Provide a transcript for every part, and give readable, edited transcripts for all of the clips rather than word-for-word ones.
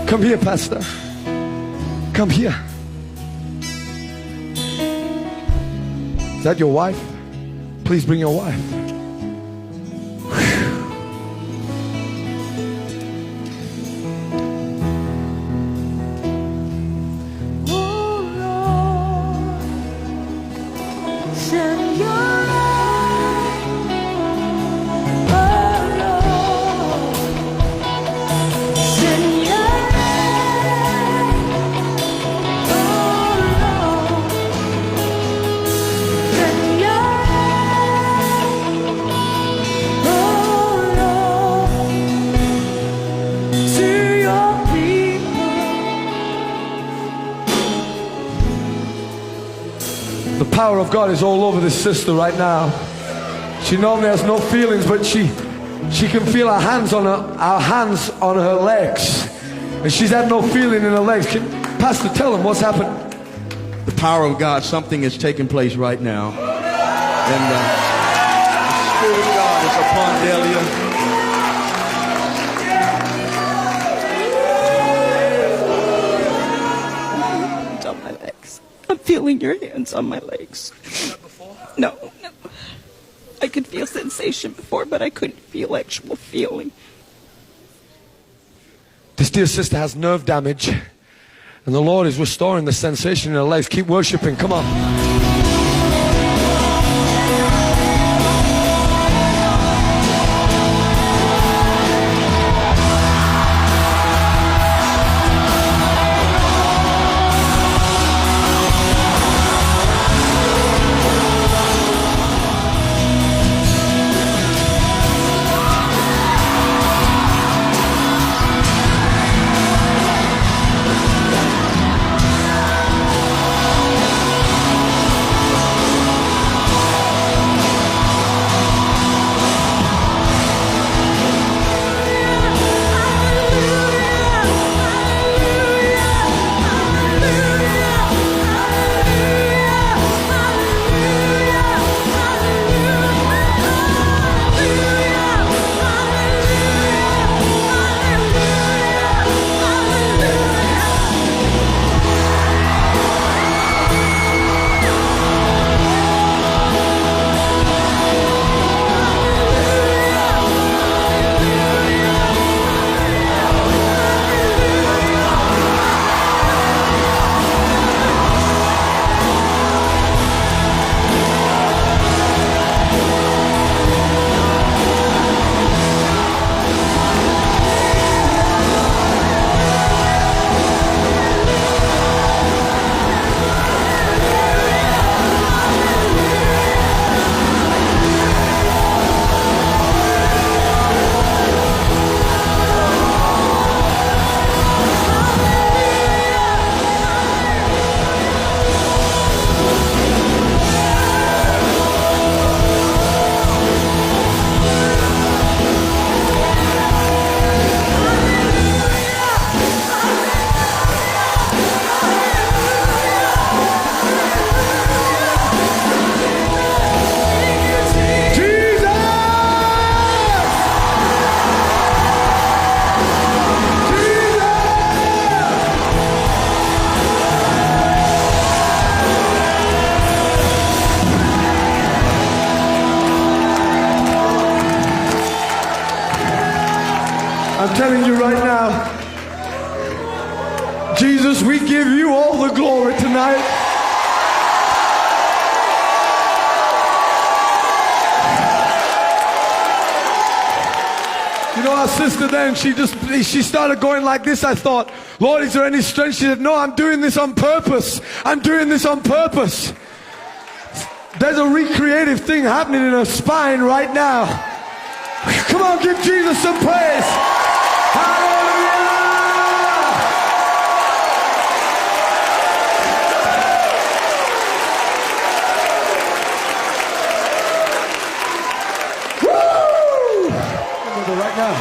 Come here, Pastor. Come here. Is that your wife? Please bring your wife. The power of God is all over this sister right now. She normally has no feelings, but she can feel our hands on her legs, and she's had no feeling in her legs. Pastor, tell them what's happened. The power of God, something is taking place right now, and the Spirit of God is upon Delia. On my legs. I'm feeling your hands on my legs. No. I could feel sensation before, but I couldn't feel actual feeling. This dear sister has nerve damage, and the Lord is restoring the sensation in her legs. Keep worshiping. Come on. I'm telling you right now, Jesus, we give you all the glory tonight. You know, our sister then, she started going like this. I thought, Lord, is there any strength? She said, no, I'm doing this on purpose. I'm doing this on purpose. There's a recreative thing happening in her spine right now. Come on, give Jesus some praise. Hallelujah! Woo! I'm gonna go right now.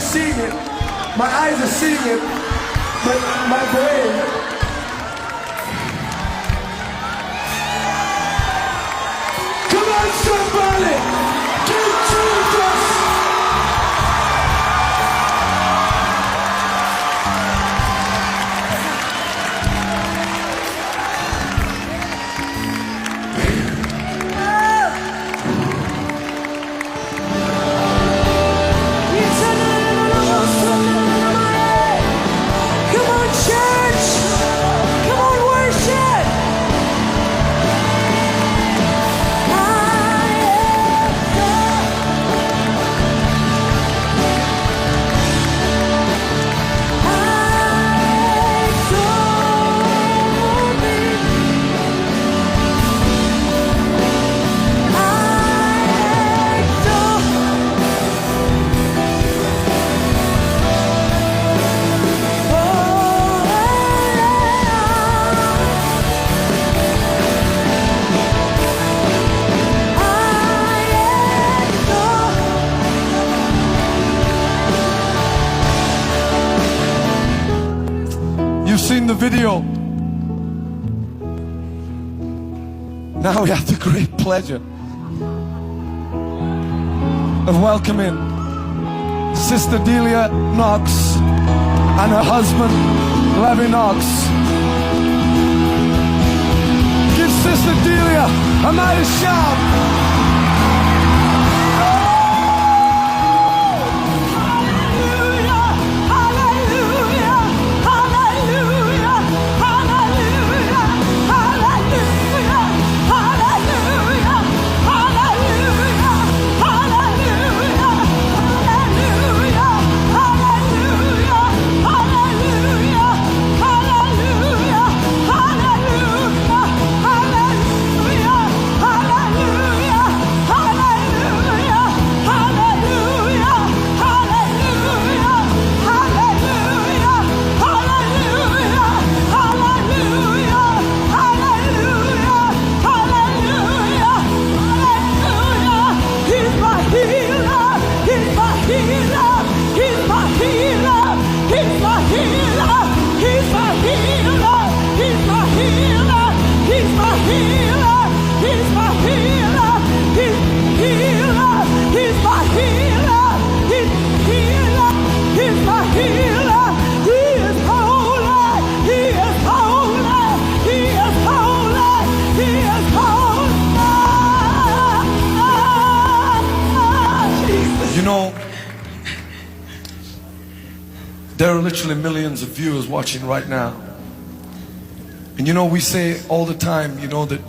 seeing it. My eyes are seeing it. But my brain. Come on, somebody! Give Jesus! Come on, church! Come on, worship! You've seen the video. Now we have the great pleasure of welcoming Sister Delia Knox and her husband, Levy Knox. Give Sister Delia a mighty shout. You know, there are literally millions of viewers watching right now. And you know, we say all the time, you know, that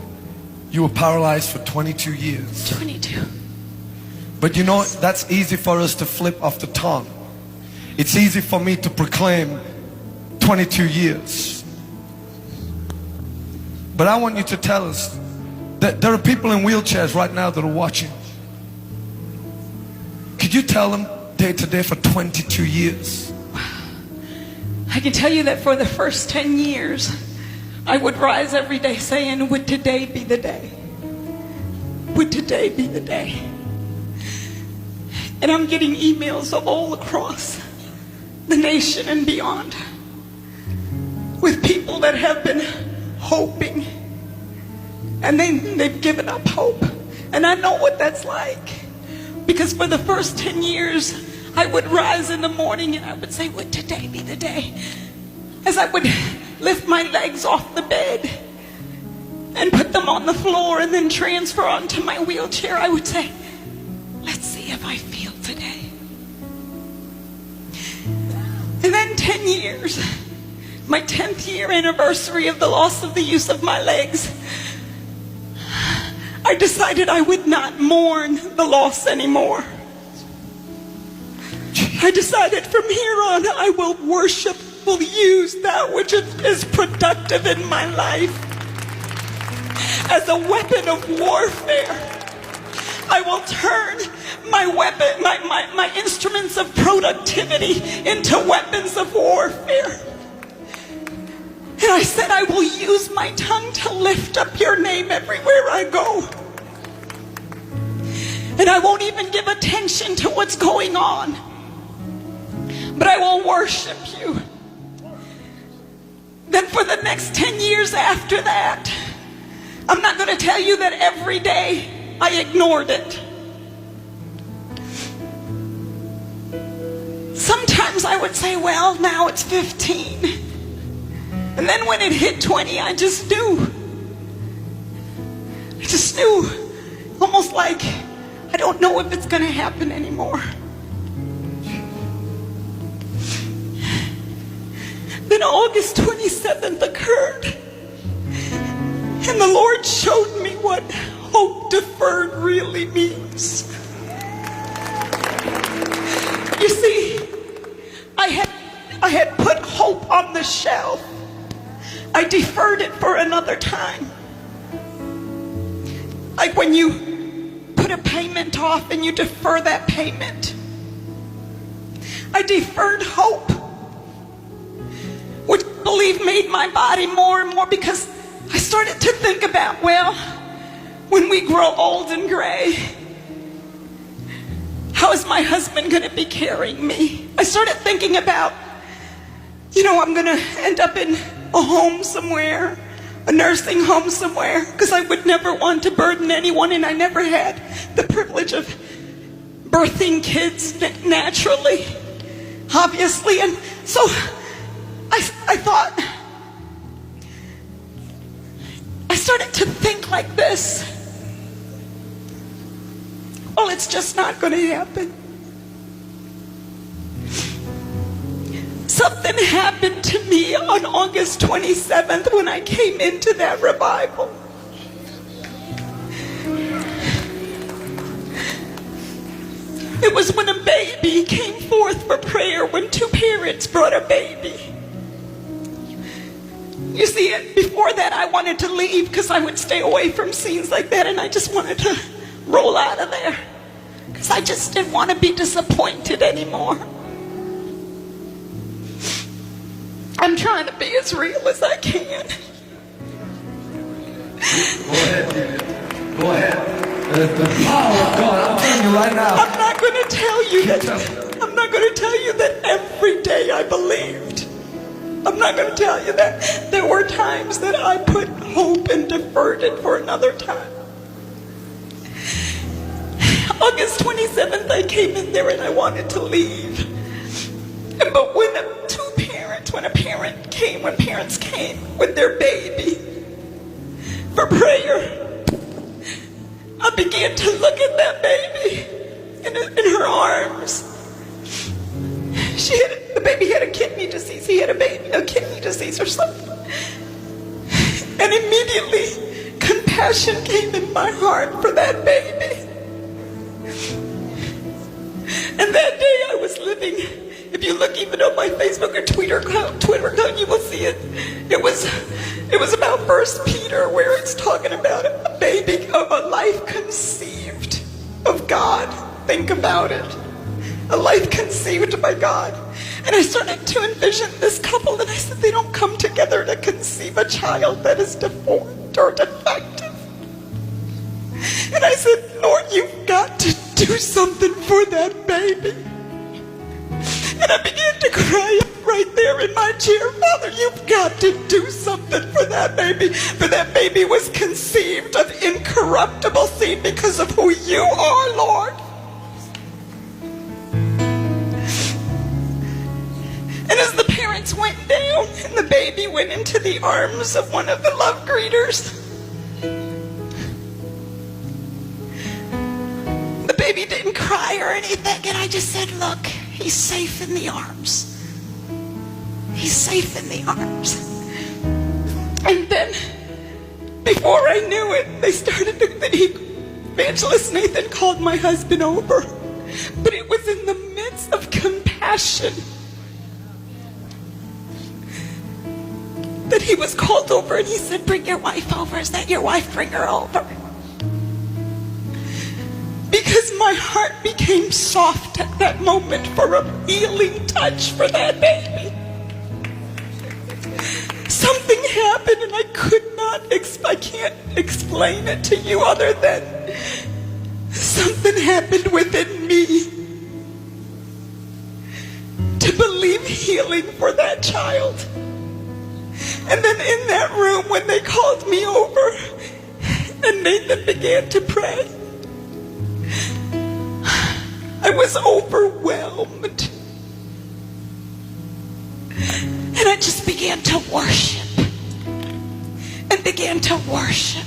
you were paralyzed for 22 years. 22. But you know, that's easy for us to flip off the tongue. It's easy for me to proclaim 22 years. But I want you to tell us that there are people in wheelchairs right now that are watching. Could you tell them day to day for 22 years? I can tell you that for the first 10 years, I would rise every day saying, would today be the day? Would today be the day? And I'm getting emails all across the nation and beyond with people that have been hoping, and they've given up hope. And I know what that's like, because for the first 10 years I would rise in the morning and I would say, would today be the day? As I would lift my legs off the bed and put them on the floor and then transfer onto my wheelchair, I would say, let's see if I feel today. And then 10 years, my 10th year anniversary of the loss of the use of my legs, I decided I would not mourn the loss anymore. I decided from here on I will worship, will use that which is productive in my life as a weapon of warfare. I will turn my weapon, my instruments of productivity into weapons of warfare. And I said, I will use my tongue to lift up your name everywhere I go. And I won't even give attention to what's going on. but I will worship you. Then for the next 10 years after that, I'm not going to tell you that every day I ignored it. Sometimes I would say, well, now it's 15. And then when it hit 20, I just knew. I just knew. Almost like, I don't know if it's going to happen anymore. Then August 27th occurred. And the Lord showed me what hope deferred really means. You see, I had put hope on the shelf. I deferred it for another time. Like when you put a payment off and you defer that payment. I deferred hope, which I believe made my body more and more, because I started to think about, well, when we grow old and gray, how is my husband going to be carrying me? I started thinking about, I'm going to end up in a home somewhere, a nursing home somewhere, because I would never want to burden anyone, and I never had the privilege of birthing kids naturally, obviously. And so I thought, I started to think like this. Well, it's just not going to happen. Something happened to me on August 27th when I came into that revival. It was when a baby came forth for prayer, when two parents brought a baby. You see, before that I wanted to leave because I would stay away from scenes like that, and I just wanted to roll out of there because I just didn't want to be disappointed anymore. I'm trying to be as real as I can. Go ahead, Julia. Go ahead. The power of God, I'm telling you right now. I'm not going to tell you that. I'm not going to tell you that every day I believed. I'm not going to tell you that. There were times that I put hope and deferred it for another time. August 27th, I came in there and I wanted to leave. But when parents came with their baby for prayer, I began to look at that baby in her arms. The baby had a kidney disease. He had a kidney disease or something. And immediately, compassion came in my heart for that baby. And that day I was living, if you look even on my Facebook or Twitter account, you will see it. It was about 1 Peter, where it's talking about a baby, a life conceived of God. Think about it. A life conceived by God. And I started to envision this couple, and I said, they don't come together to conceive a child that is deformed or defective. And I said, Lord, you've got to do something for that baby. And I began to cry right there in my chair, Father, you've got to do something for that baby. For that baby was conceived of incorruptible seed because of who you are, Lord. And as the parents went down and the baby went into the arms of one of the love greeters, the baby didn't cry or anything, and I just said, look, he's safe in the arms. He's safe in the arms. And then, before I knew it, Evangelist Nathan called my husband over. But it was in the midst of compassion that he was called over, and he said, bring your wife over. Is that your wife? Bring her over. Because my heart became soft at that moment for a healing touch for that baby. Something happened, and I can't explain it to you other than something happened within me to believe healing for that child. And then in that room, when they called me over and Nathan began to pray, I was overwhelmed. And I just began to worship and began to worship.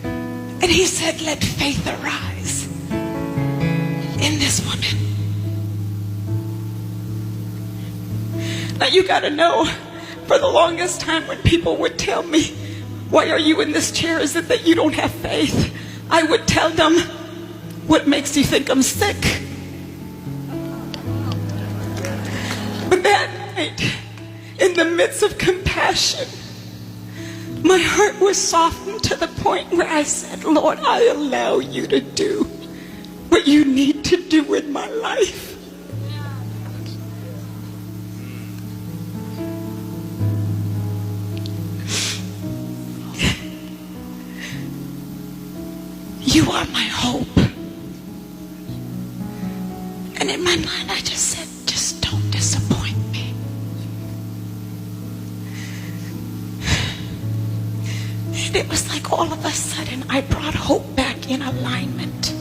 And he said, let faith arise in this woman. Now you gotta know, for the longest time when people would tell me, why are you in this chair? Is it that you don't have faith? I would tell them, what makes you think I'm sick? But that night, in the midst of compassion, my heart was softened to the point where I said, Lord, I allow you to do what you need to do in my life. You are my hope. And in my mind, I just said, just don't disappoint me. And it was like all of a sudden, I brought hope back in alignment.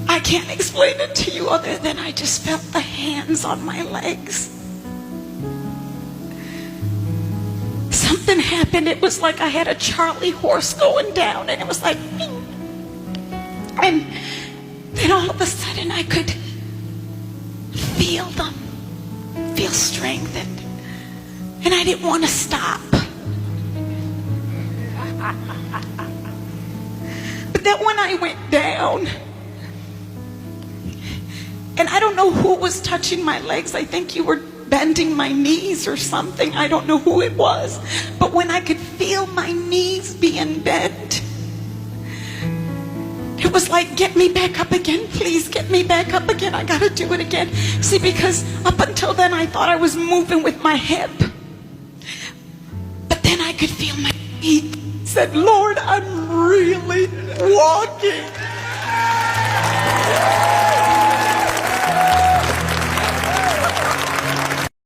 I can't explain it to you other than I just felt the hands on my legs. Something happened. It was like I had a Charlie horse going down, and it was like, bing. And then all of a sudden I could feel them, feel strengthened, and I didn't want to stop. But then when I went down, and I don't know who was touching my legs, I think you were bending my knees or something. I don't know who it was. But when I could feel my knees being bent, it was like, get me back up again, please. Get me back up again. I gotta do it again. See, because up until then I thought I was moving with my hip. But then I could feel my feet. Said, Lord, I'm really walking.